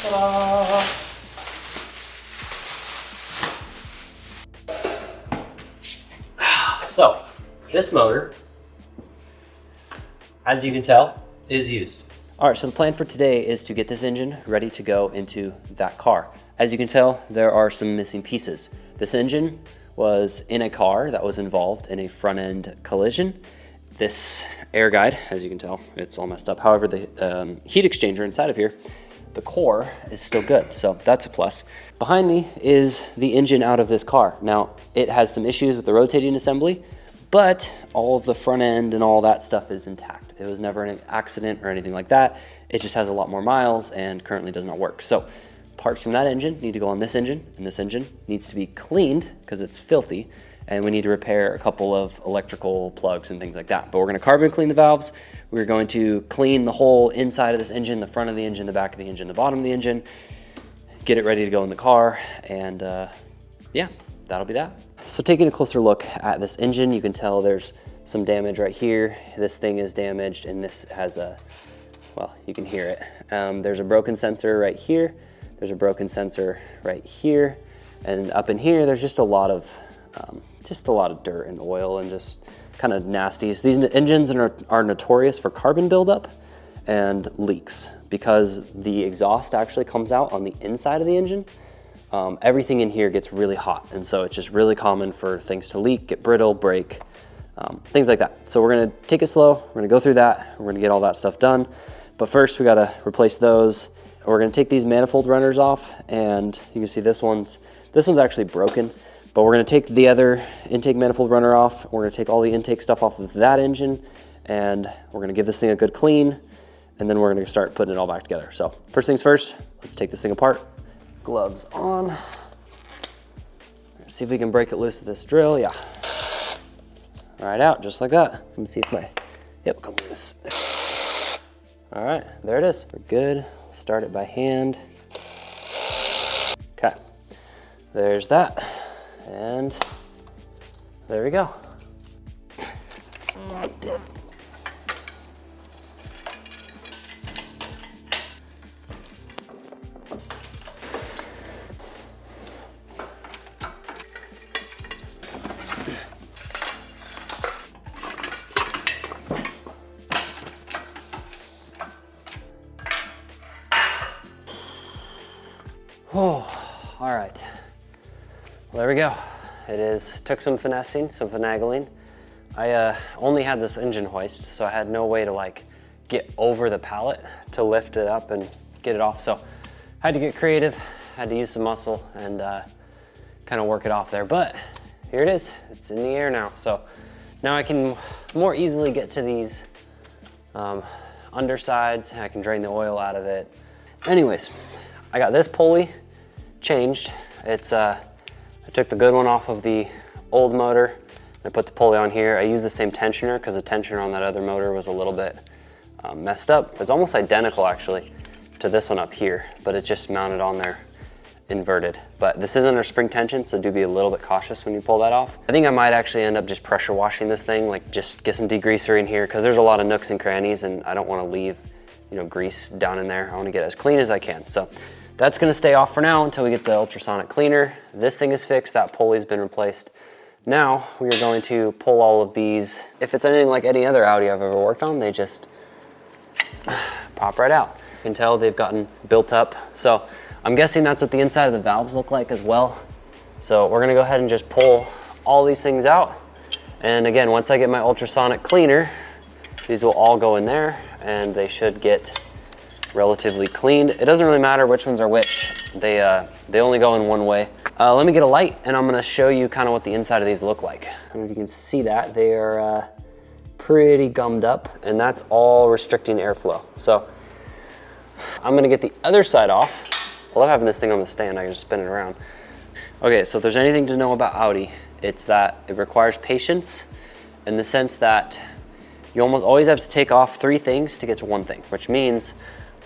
Ta-da! So, this motor, as you can tell, is used. All right, so the plan for today is to get this engine ready to go into that car. As you can tell, there are some missing pieces. This engine was in a car that was involved in a front end collision. This air guide, as you can tell, it's all messed up. However, the heat exchanger inside of here, the core is still good, so that's a plus. Behind me is the engine out of this car. Now, it has some issues with the rotating assembly, but all of the front end and all that stuff is intact. It was never an accident or anything like that. It just has a lot more miles and currently does not work. So parts from that engine need to go on this engine, and this engine needs to be cleaned because it's filthy, and we need to repair a couple of electrical plugs and things like that. But we're gonna carbon clean the valves. We're going to clean the whole inside of this engine, the front of the engine, the back of the engine, the bottom of the engine, get it ready to go in the car, and yeah, that'll be that. So taking a closer look at this engine, you can tell there's some damage right here. This thing is damaged, and this has a, well, you can hear it. There's a broken sensor right here. There's a broken sensor right here. And up in here, there's just a lot of dirt and oil and just kind of nasties. These engines are notorious for carbon buildup and leaks because the exhaust actually comes out on the inside of the engine. Everything in here gets really hot, and so it's just really common for things to leak, get brittle, break, things like that. So we're gonna take it slow, we're gonna go through that, we're gonna get all that stuff done. But first we gotta replace those. We're gonna take these manifold runners off, and you can see this one's actually broken, but we're gonna take the other intake manifold runner off. We're gonna take all the intake stuff off of that engine, and we're gonna give this thing a good clean, and then we're gonna start putting it all back together. So first things first, let's take this thing apart. Gloves on. See if we can break it loose with this drill. Yeah. Right out, just like that. Let me see if yep, come loose. All right, there it is. We're good. Start it by hand. Okay, there's that. And there we go. Oh, all right. Well, there we go. Took some finessing, some finagling. I only had this engine hoist, so I had no way to like get over the pallet to lift it up and get it off. So I had to get creative, had to use some muscle and kind of work it off there. But here it is, it's in the air now. So now I can more easily get to these undersides, and I can drain the oil out of it. Anyways, I got this pulley changed. I took the good one off of the old motor. I put the pulley on here. I used the same tensioner because the tensioner on that other motor was a little bit messed up. It's almost identical actually to this one up here, but it's just mounted on there inverted. But this is under spring tension, so do be a little bit cautious when you pull that off. I think I might actually end up just pressure washing this thing, like just get some degreaser in here because there's a lot of nooks and crannies and I don't want to leave, grease down in there. I want to get it as clean as I can. So that's gonna stay off for now until we get the ultrasonic cleaner. This thing is fixed, that pulley's been replaced. Now we are going to pull all of these. If it's anything like any other Audi I've ever worked on, they just pop right out. You can tell they've gotten built up. So I'm guessing that's what the inside of the valves look like as well. So we're gonna go ahead and just pull all these things out. And again, once I get my ultrasonic cleaner, these will all go in there and they should get relatively cleaned. It doesn't really matter which ones are which. They only go in one way. Let me get a light and I'm gonna show you kind of what the inside of these look like. I don't know if you can see that. They are pretty gummed up and that's all restricting airflow. So I'm gonna get the other side off. I love having this thing on the stand. I can just spin it around. Okay, so if there's anything to know about Audi, it's that it requires patience in the sense that you almost always have to take off 3 things to get to 1 thing, which means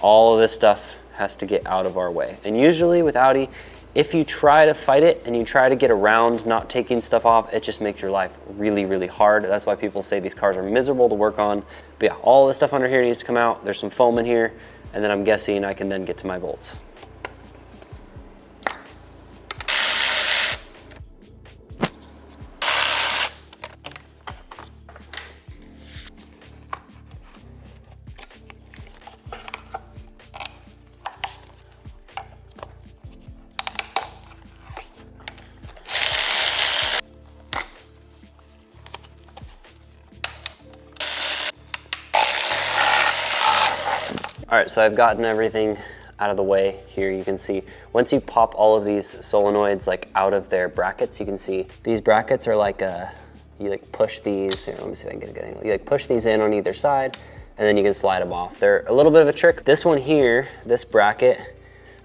all of this stuff has to get out of our way. And usually with Audi, if you try to fight it and you try to get around not taking stuff off, it just makes your life really, really hard. That's why people say these cars are miserable to work on. But yeah, all this stuff under here needs to come out. There's some foam in here, and then I'm guessing I can then get to my bolts. All right, so I've gotten everything out of the way here. You can see once you pop all of these solenoids like out of their brackets, you can see these brackets are like you like push these, here, let me see if I can get a good angle. You like push these in on either side and then you can slide them off. They're a little bit of a trick. This one here, this bracket,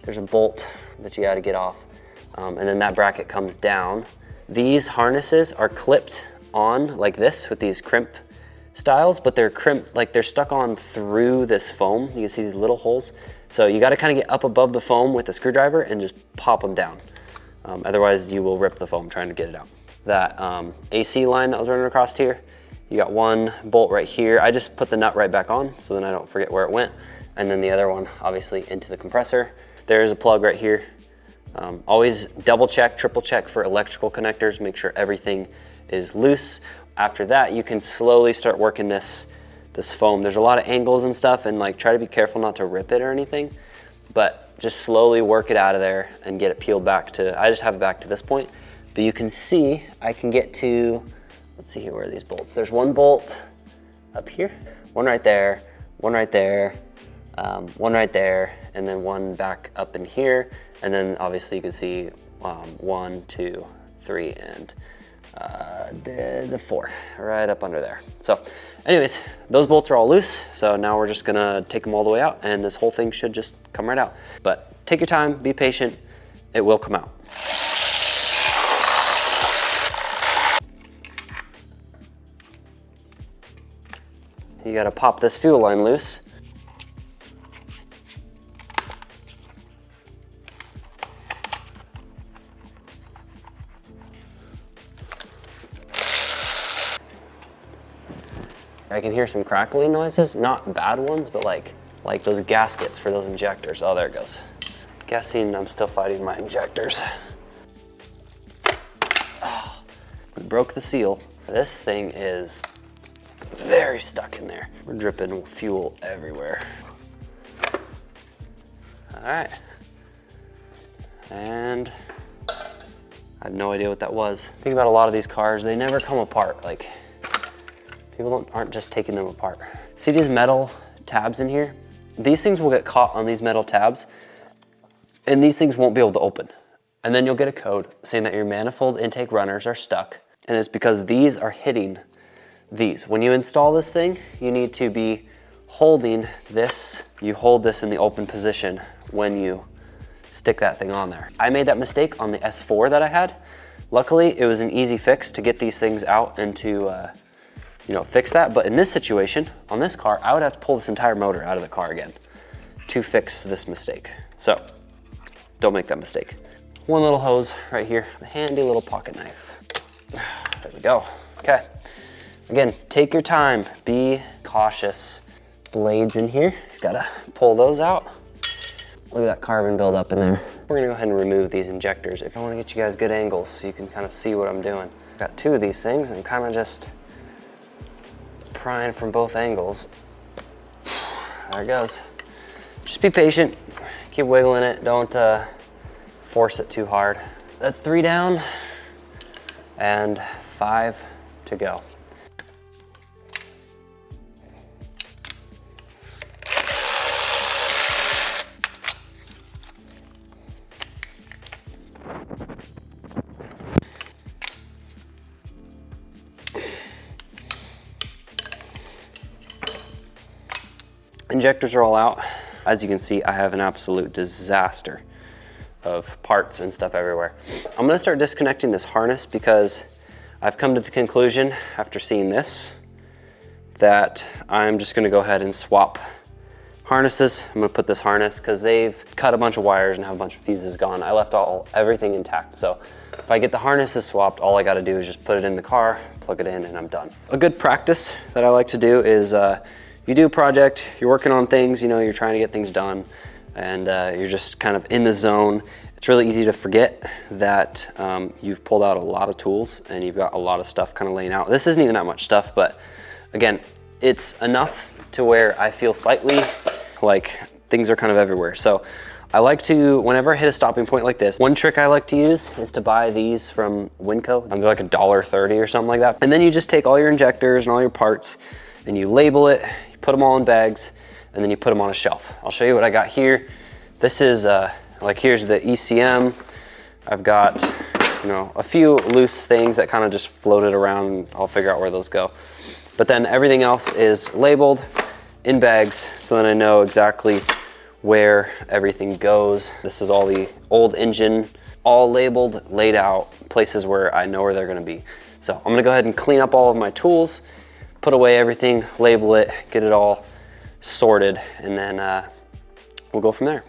there's a bolt that you gotta get off and then that bracket comes down. These harnesses are clipped on like this with these crimp styles, but they're crimped, like they're stuck on through this foam. You can see these little holes. So you gotta kinda get up above the foam with a screwdriver and just pop them down. Otherwise you will rip the foam trying to get it out. That AC line that was running across here, you got one bolt right here. I just put the nut right back on so then I don't forget where it went. And then the other one obviously into the compressor. There's a plug right here. Always double check, triple check for electrical connectors, make sure everything is loose. After that, you can slowly start working this foam. There's a lot of angles and stuff, and like try to be careful not to rip it or anything, but just slowly work it out of there and get it peeled back to, I just have it back to this point, but you can see I can get to, let's see here, where are these bolts? There's one bolt up here, one right there, one right there, one right there, and then one back up in here, and then obviously you can see 1, 2, 3, and the 4 right up under there. So anyways, those bolts are all loose. So now we're just gonna take them all the way out and this whole thing should just come right out. But take your time, be patient, it will come out. You gotta pop this fuel line loose. I can hear some crackling noises, not bad ones, but like those gaskets for those injectors. Oh, there it goes. Guessing I'm still fighting my injectors. Oh, we broke the seal. This thing is very stuck in there. We're dripping fuel everywhere. All right. And I have no idea what that was. Think about a lot of these cars, they never come apart. Like, people aren't just taking them apart. See these metal tabs in here? These things will get caught on these metal tabs and these things won't be able to open. And then you'll get a code saying that your manifold intake runners are stuck, and it's because these are hitting these. When you install this thing, you need to be holding this. You hold this in the open position when you stick that thing on there. I made that mistake on the S4 that I had. Luckily, it was an easy fix to get these things out and to fix that. But in this situation, on this car, I would have to pull this entire motor out of the car again to fix this mistake. So don't make that mistake. One little hose right here, a handy little pocket knife. There we go. Okay. Again, take your time, be cautious. Blades in here, you gotta pull those out. Look at that carbon buildup in there. We're gonna go ahead and remove these injectors. If I wanna get you guys good angles so you can kind of see what I'm doing. I've got 2 of these things, and I'm kind of just prying from both angles. There it goes. Just be patient, keep wiggling it, don't force it too hard. That's 3 down and 5 to go. Injectors are all out. As you can see, I have an absolute disaster of parts and stuff everywhere. I'm gonna start disconnecting this harness because I've come to the conclusion after seeing this that I'm just gonna go ahead and swap harnesses. I'm gonna put this harness because they've cut a bunch of wires and have a bunch of fuses gone. I left everything intact. So if I get the harnesses swapped, all I gotta do is just put it in the car, plug it in, and I'm done. A good practice that I like to do is you do a project, you're working on things, you're trying to get things done, and you're just kind of in the zone. It's really easy to forget that you've pulled out a lot of tools and you've got a lot of stuff kind of laying out. This isn't even that much stuff, but again, it's enough to where I feel slightly like things are kind of everywhere. So I like to, whenever I hit a stopping point like this, one trick I like to use is to buy these from Winco. They're like $1.30 or something like that. And then you just take all your injectors and all your parts and you label it, you put them all in bags, and then you put them on a shelf. I'll show you what I got here. This is, like here's the ECM. I've got, you know, a few loose things that kind of just floated around. I'll figure out where those go. But then everything else is labeled in bags, so then I know exactly where everything goes. This is all the old engine, all labeled, laid out, places where I know where they're gonna be. So I'm gonna go ahead and clean up all of my tools, put away everything, label it, get it all sorted, and then we'll go from there.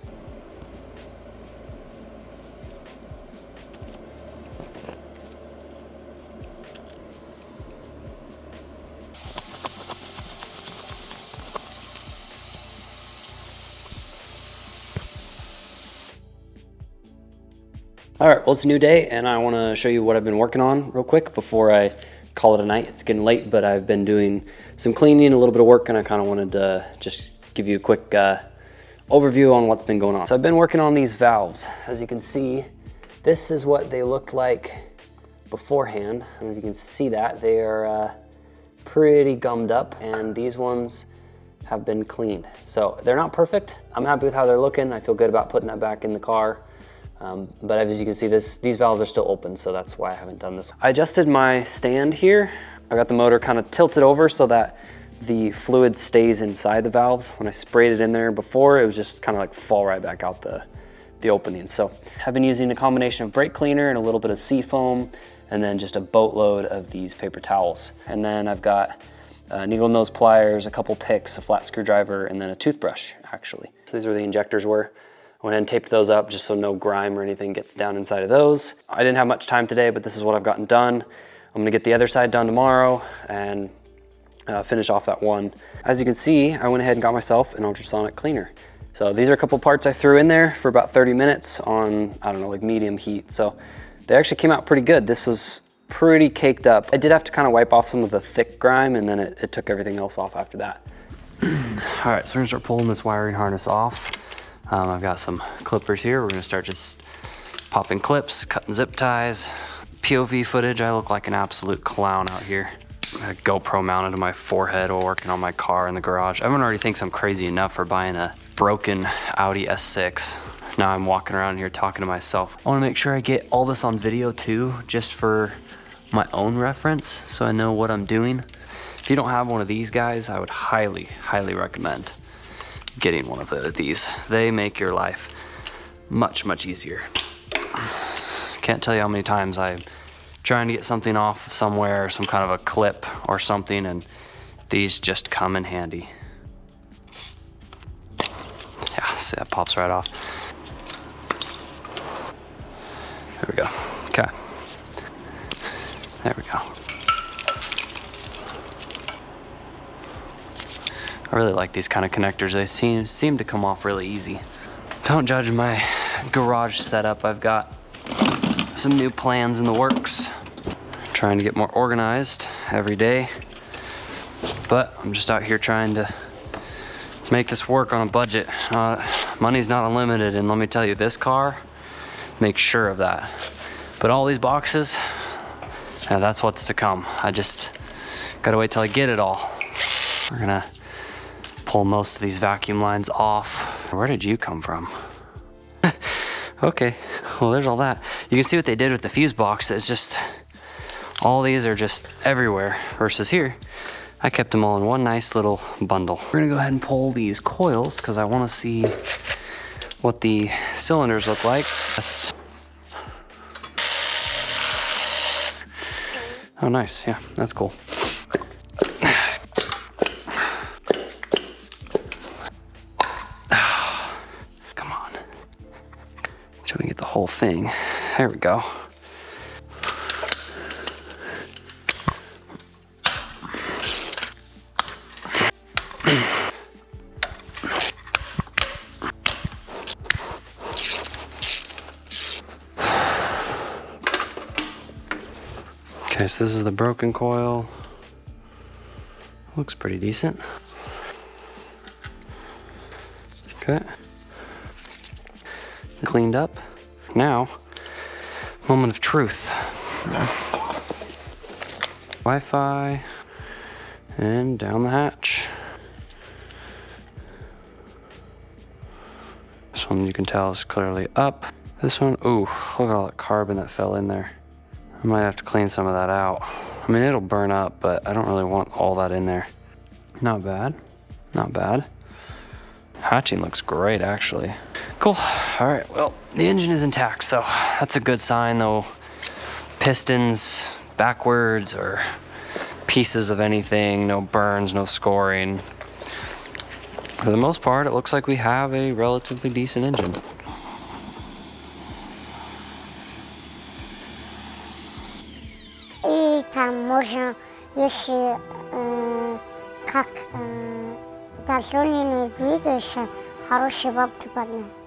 All right, well, it's a new day and I wanna show you what I've been working on real quick before I call it a night. It's getting late, but I've been doing some cleaning, a little bit of work, and I kinda wanted to just give you a quick overview on what's been going on. So I've been working on these valves. As you can see, this is what they looked like beforehand. I don't know if you can see that. They are pretty gummed up, and these ones have been cleaned. So they're not perfect. I'm happy with how they're looking. I feel good about putting that back in the car. But as you can see, these valves are still open, so that's why I haven't done this. I adjusted my stand here. I got the motor kind of tilted over so that the fluid stays inside the valves. When I sprayed it in there before, it was just kind of like fall right back out the opening. So I've been using a combination of brake cleaner and a little bit of seafoam, and then just a boatload of these paper towels. And then I've got needle nose pliers, a couple picks, a flat screwdriver, and then a toothbrush, actually. So these are where the injectors were. I went ahead and taped those up just so no grime or anything gets down inside of those. I didn't have much time today, but this is what I've gotten done. I'm gonna get the other side done tomorrow and finish off that one. As you can see, I went ahead and got myself an ultrasonic cleaner. So these are a couple parts I threw in there for about 30 minutes on, I don't know, like medium heat. So they actually came out pretty good. This was pretty caked up. I did have to kind of wipe off some of the thick grime, and then it took everything else off after that. All right, so we're gonna start pulling this wiring harness off. I've got some clippers here. We're gonna start just popping clips, cutting zip ties. POV footage, I look like an absolute clown out here. I had a GoPro mounted to my forehead while working on my car in the garage. Everyone already thinks I'm crazy enough for buying a broken Audi S6. Now I'm walking around here talking to myself. I wanna make sure I get all this on video too, just for my own reference, so I know what I'm doing. If you don't have one of these guys, I would highly, highly recommend getting one of these. They make your life much, much easier. Can't tell you how many times I'm trying to get something off somewhere, some kind of a clip or something, and these just come in handy. Yeah, see, that pops right off. There we go. Okay. There we go. I really like these kind of connectors. They seem to come off really easy. Don't judge my garage setup. I've got some new plans in the works. Trying to get more organized every day. But I'm just out here trying to make this work on a budget. Money's not unlimited, and let me tell you, this car makes sure of that. But all these boxes, yeah, that's what's to come. I just gotta wait till I get it all. We're gonna pull most of these vacuum lines off. Where did you come from? Okay, well, there's all that. You can see what they did with the fuse box. It's just, all these are just everywhere, versus here, I kept them all in one nice little bundle. We're gonna go ahead and pull these coils because I wanna see what the cylinders look like. Oh, nice, yeah, that's cool. So we get the whole thing. There we go. Okay, so this is the broken coil. Looks pretty decent. Okay. Cleaned up. Now, moment of truth. Wi-Fi and down the hatch. This one you can tell is clearly up. This one, ooh, look at all that carbon that fell in there. I might have to clean some of that out. I mean, it'll burn up, but I don't really want all that in there. Not bad, not bad. Hatching looks great, actually. Cool, all right, well, the engine is intact, so that's a good sign. No pistons backwards or pieces of anything, no burns, no scoring. For the most part, it looks like we have a relatively decent engine. И там можно, если как дозволенный двигаешься, хорошие бабки поднять.